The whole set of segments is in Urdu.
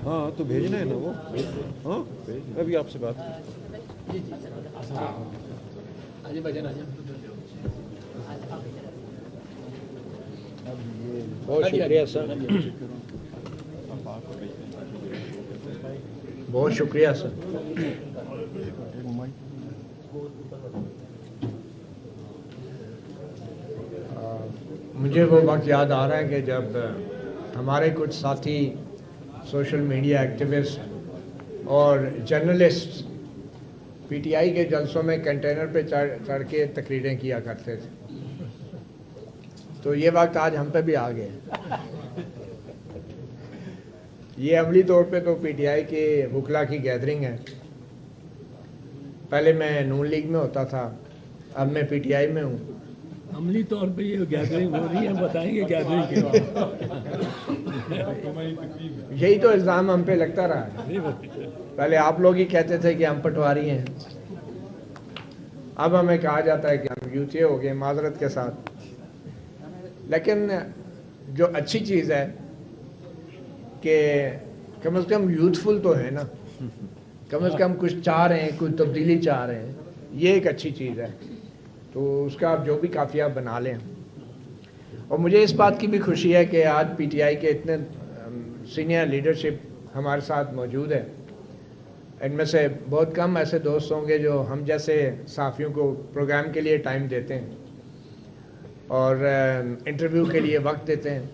ہاں تو بھیجنا ہے نا وہ. ہاں ابھی آپ سے بات بہت شکریہ سر. بہت شکریہ سر. مجھے وہ وقت یاد آ رہا ہے کہ جب ہمارے کچھ ساتھی سوشل میڈیا ایکٹیوسٹ اور جرنلسٹ پی ٹی آئی کے جلسوں میں کنٹینر پہ چڑھ کے تقریریں کیا کرتے تھے، تو یہ وقت آج ہم پہ بھی آ گئے. یہ عملی طور پہ تو پی ٹی آئی کے وکلا کی گیدرنگ ہے. پہلے میں نون لیگ میں ہوتا تھا، اب میں پی ٹی آئی میں ہوں. عملی طور پہ یہ گیدرنگ ہو رہی ہے، بتائیں گے گیدرنگ کیا؟ یہی تو الزام ہم پہ لگتا رہا ہے. پہلے آپ لوگ ہی کہتے تھے کہ ہم پٹواری ہیں، اب ہمیں کہا جاتا ہے کہ ہم یوتھے ہو گئے، معذرت کے ساتھ. لیکن جو اچھی چیز ہے کہ کم از کم یوتھفل تو ہے نا، کم از کم کچھ چاہ رہے ہیں، کچھ تبدیلی چاہ رہے ہیں، یہ ایک اچھی چیز ہے. تو اس کا آپ جو بھی کافیہ بنا لیں. اور مجھے اس بات کی بھی خوشی ہے کہ آج پی ٹی آئی کے اتنے سینئر لیڈرشپ ہمارے ساتھ موجود ہے. ان میں سے بہت کم ایسے دوست ہوں گے جو ہم جیسے صحافیوں کو پروگرام کے لیے ٹائم دیتے ہیں اور انٹرویو کے لیے وقت دیتے ہیں.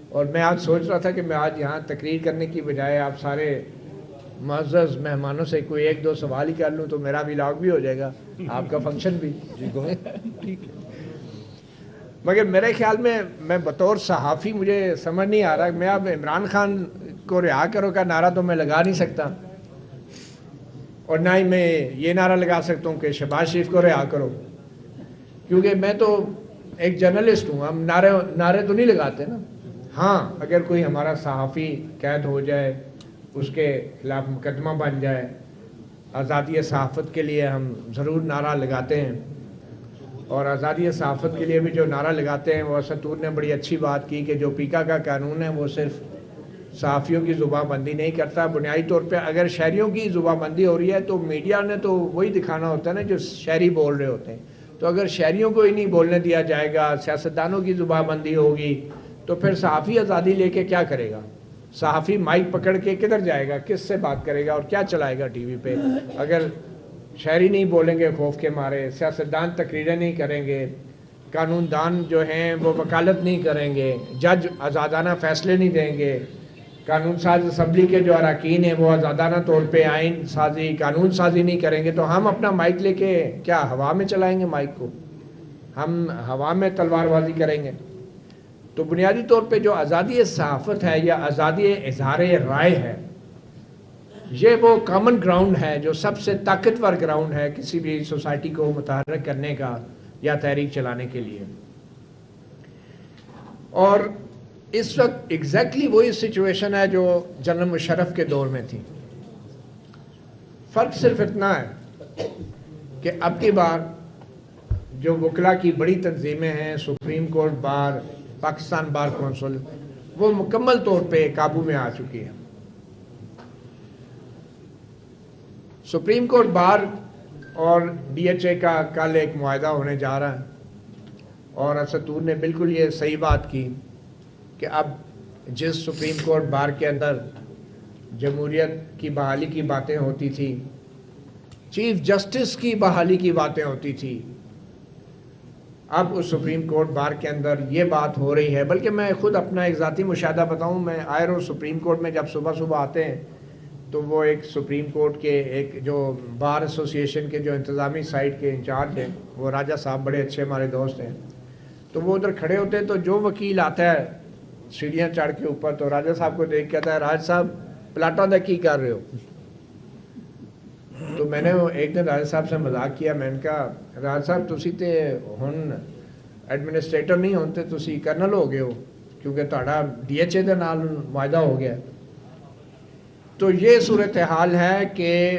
اور میں آج سوچ رہا تھا کہ میں آج یہاں تقریر کرنے کی بجائے آپ سارے معزز مہمانوں سے کوئی ایک دو سوال ہی کر لوں تو میرا ولاگ بھی ہو جائے گا، آپ کا فنکشن بھی. مگر میرے خیال میں بطور صحافی مجھے سمجھ نہیں آ رہا. میں اب عمران خان کو رہا کرو کا نعرہ تو میں لگا نہیں سکتا، اور نہ ہی میں یہ نعرہ لگا سکتا ہوں کہ شہباز شریف کو رہا کرو، کیونکہ میں تو ایک جرنلسٹ ہوں. ہم نعرے تو نہیں لگاتے نا. ہاں اگر کوئی ہمارا صحافی قید ہو جائے، اس کے خلاف مقدمہ بن جائے، آزادی صحافت کے لیے ہم ضرور نعرہ لگاتے ہیں. اور آزادی صحافت کے لیے بھی جو نعرہ لگاتے ہیں، وہ اسطور نے بڑی اچھی بات کی کہ جو پیکا کا قانون ہے وہ صرف صحافیوں کی زبان بندی نہیں کرتا. بنیادی طور پہ اگر شہریوں کی زبان بندی ہو رہی ہے تو میڈیا نے تو وہی دکھانا ہوتا ہے نا جو شہری بول رہے ہوتے ہیں. تو اگر شہریوں کو ہی نہیں بولنے دیا جائے گا، سیاستدانوں کی زبان بندی ہوگی، تو پھر صحافی آزادی لے کے کیا کرے گا؟ صحافی مائک پکڑ کے کدھر جائے گا، کس سے بات کرے گا اور کیا چلائے گا ٹی وی پہ؟ اگر شہری نہیں بولیں گے خوف کے مارے، سیاستدان تقریریں نہیں کریں گے، قانون دان جو ہیں وہ وکالت نہیں کریں گے، جج آزادانہ فیصلے نہیں دیں گے، قانون ساز اسمبلی کے جو اراکین ہیں وہ آزادانہ طور پہ آئین سازی قانون سازی نہیں کریں گے، تو ہم اپنا مائک لے کے کیا ہوا میں چلائیں گے؟ مائک کو ہم ہوا میں تلوار بازی کریں گے؟ تو بنیادی طور پہ جو آزادی صحافت ہے یا آزادی اظہار رائے ہے، یہ وہ کامن گراؤنڈ ہے جو سب سے طاقتور گراؤنڈ ہے کسی بھی سوسائٹی کو متحرک کرنے کا یا تحریک چلانے کے لیے. اور اس وقت ایگزیکٹلی وہی سچویشن ہے جو جنرل مشرف کے دور میں تھی. فرق صرف اتنا ہے کہ اب کی بار جو وکلا کی بڑی تنظیمیں ہیں، supreme court bar, Pakistan bar council, وہ مکمل طور پہ قابو میں آ چکی ہے. سپریم کورٹ بار اور ڈی ایچ اے کا کل ایک معاہدہ ہونے جا رہا ہے، اور اسطور نے بالکل یہ صحیح بات کی کہ اب جس سپریم کورٹ بار کے اندر جمہوریت کی بحالی کی باتیں ہوتی تھی، چیف جسٹس کی بحالی کی باتیں ہوتی تھی، اب اس سپریم کورٹ بار کے اندر یہ بات ہو رہی ہے. بلکہ میں خود اپنا ایک ذاتی مشاہدہ بتاؤں، میں آئے روز سپریم کورٹ میں جب صبح صبح آتے ہیں تو وہ ایک سپریم کورٹ کے ایک جو بار ایسوسی ایشن کے جو انتظامی سائٹ کے انچارج ہیں، وہ راجہ صاحب بڑے اچھے ہمارے دوست ہیں، تو وہ ادھر کھڑے ہوتے ہیں تو جو وکیل آتا ہے سیڑھیاں چڑھ کے اوپر تو راجہ صاحب کو دیکھ کہتا ہے، راج صاحب پلاٹوں دا کی کر رہے ہو؟ تو میں نے ایک دن راجہ صاحب سے مذاق کیا، میں نے کہا راج صاحب تسی تے ہن ایڈمنسٹریٹر نہیں ہوتے، تسی کرنل ہو گئے ہو کیونکہ تہاڈا ڈی ایچ اے دے نال معاہدہ ہو گیا. تو یہ صورتحال ہے کہ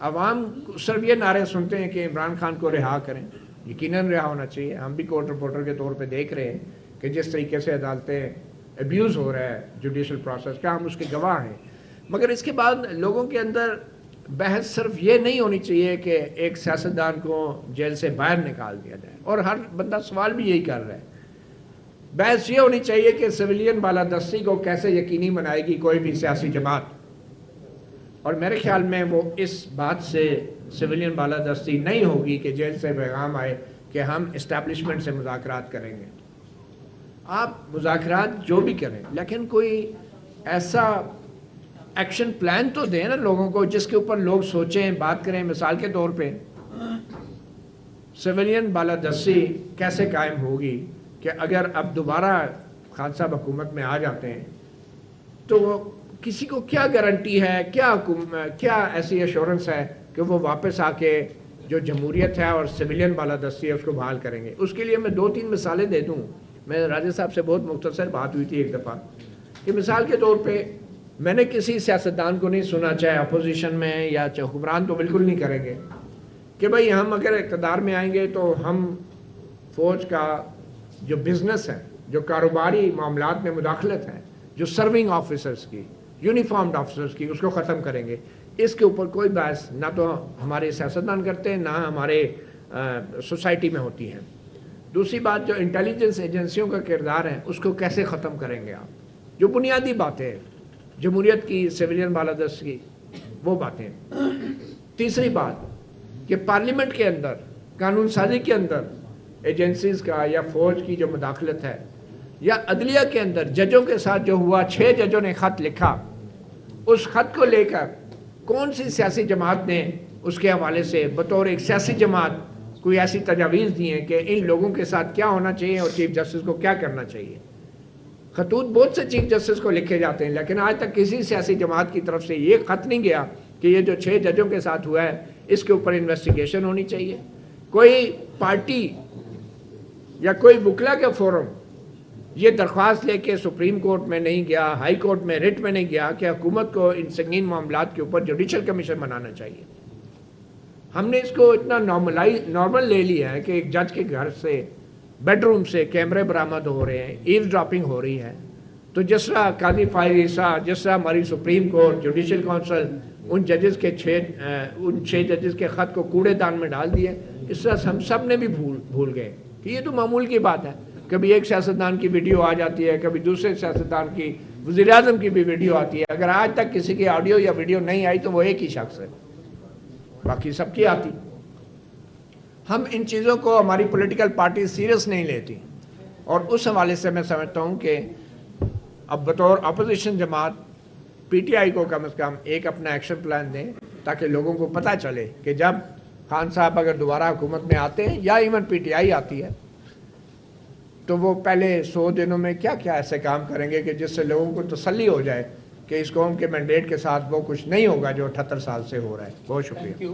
عوام صرف یہ نعرے سنتے ہیں کہ عمران خان کو رہا کریں. یقیناً رہا ہونا چاہیے. ہم بھی کورٹ رپورٹر کے طور پہ دیکھ رہے ہیں کہ جس طریقے سے عدالتیں ابیوز ہو رہا ہے جوڈیشل پروسیس کا, ہم اس کے گواہ ہیں. مگر اس کے بعد لوگوں کے اندر بحث صرف یہ نہیں ہونی چاہیے کہ ایک سیاستدان کو جیل سے باہر نکال دیا جائے, اور ہر بندہ سوال بھی یہی کر رہا ہے. بحث یہ ہونی چاہیے کہ سویلین بالادستی کو کیسے یقینی بنائے گی کوئی بھی سیاسی جماعت, اور میرے خیال میں وہ اس بات سے سویلین بالادستی نہیں ہوگی کہ جیل سے پیغام آئے کہ ہم اسٹیبلشمنٹ سے مذاکرات کریں گے. آپ مذاکرات جو بھی کریں, لیکن کوئی ایسا ایکشن پلان تو دیں نا لوگوں کو جس کے اوپر لوگ سوچیں, بات کریں. مثال کے طور پہ سویلین بالادستی کیسے قائم ہوگی کہ اگر اب دوبارہ خان صاحب حکومت میں آ جاتے ہیں تو وہ کسی کو کیا گارنٹی ہے, کیا ایسی ایشورنس ہے کہ وہ واپس آ کے جو جمہوریت ہے اور سویلین بالادستی ہے اس کو بحال کریں گے. اس کے لیے میں 2-3 مثالیں دے دوں. میں راجہ صاحب سے بہت مختصر بات ہوئی تھی ایک دفعہ کہ مثال کے طور پہ میں نے کسی سیاستدان کو نہیں سنا, چاہے اپوزیشن میں یا چاہے حکمران تو بالکل نہیں کریں گے, کہ بھئی ہم اگر اقتدار میں آئیں گے تو ہم فوج کا جو بزنس ہے, جو کاروباری معاملات میں مداخلت ہے, جو سرونگ آفیسرز کی, یونیفارمڈ آفیسرز کی, اس کو ختم کریں گے. اس کے اوپر کوئی بحث نہ تو ہمارے سیاستدان کرتے ہیں نہ ہمارے سوسائٹی میں ہوتی ہے. دوسری بات, جو انٹیلیجنس ایجنسیوں کا کردار ہے اس کو کیسے ختم کریں گے آپ, جو بنیادی باتیں جمہوریت کی, سویلین بالادستی کی, وہ باتیں. تیسری بات کہ پارلیمنٹ کے اندر, قانون سازی کے اندر ایجنسیز کا یا فوج کی جو مداخلت ہے, یا عدلیہ کے اندر ججوں کے ساتھ جو ہوا, 6 ججوں نے خط لکھا, اس خط کو لے کر کون سی سیاسی جماعت نے اس کے حوالے سے بطور ایک سیاسی جماعت کوئی ایسی تجاویز دی ہیں کہ ان لوگوں کے ساتھ کیا ہونا چاہیے اور چیف جسٹس کو کیا کرنا چاہیے. خطوط بہت سے چیف جسٹس کو لکھے جاتے ہیں, لیکن آج تک کسی سیاسی جماعت کی طرف سے یہ خط نہیں گیا کہ یہ جو 6 ججوں کے ساتھ ہوا ہے اس کے اوپر انویسٹیگیشن ہونی چاہیے. کوئی پارٹی یا کوئی وکلا کا فورم یہ درخواست لے کے سپریم کورٹ میں نہیں گیا, ہائی کورٹ میں ریٹ میں نہیں گیا کہ حکومت کو ان سنگین معاملات کے اوپر جوڈیشل کمیشن بنانا چاہیے. ہم نے اس کو اتنا نارمل لے لیا ہے کہ ایک جج کے گھر سے, بیڈ روم سے کیمرے برآمد ہو رہے ہیں, ایوز ڈراپنگ ہو رہی ہے. تو جس طرح قاضی فائز عیسیٰ, جس طرح ہماری سپریم کورٹ, جوڈیشل کونسل ان ججز کے 6 ججز کے خط کو کوڑے دان میں ڈال دیے, اس طرح ہم سب نے بھی بھول گئے کہ یہ تو معمول کی بات ہے. کبھی ایک سیاستدان کی ویڈیو آ جاتی ہے, کبھی دوسرے سیاستدان کی, وزیر اعظم کی بھی ویڈیو آتی ہے. اگر آج تک کسی کی آڈیو یا ویڈیو نہیں آئی تو وہ ایک ہی شخص ہے, باقی سب کی آتی. ہم ان چیزوں کو, ہماری پولیٹیکل پارٹی سیریس نہیں لیتی, اور اس حوالے سے میں سمجھتا ہوں کہ اب بطور اپوزیشن جماعت پی ٹی آئی کو کم از کم ایک اپنا ایکشن پلان دیں تاکہ لوگوں کو پتہ چلے کہ جب خان صاحب اگر دوبارہ حکومت میں آتے ہیں یا ایون پی ٹی آئی آتی ہے تو وہ پہلے 100 دنوں میں کیا کیا ایسے کام کریں گے کہ جس سے لوگوں کو تسلی ہو جائے کہ اس قوم کے مینڈیٹ کے ساتھ وہ کچھ نہیں ہوگا جو 78 سال سے ہو رہا ہے. بہت شکریہ.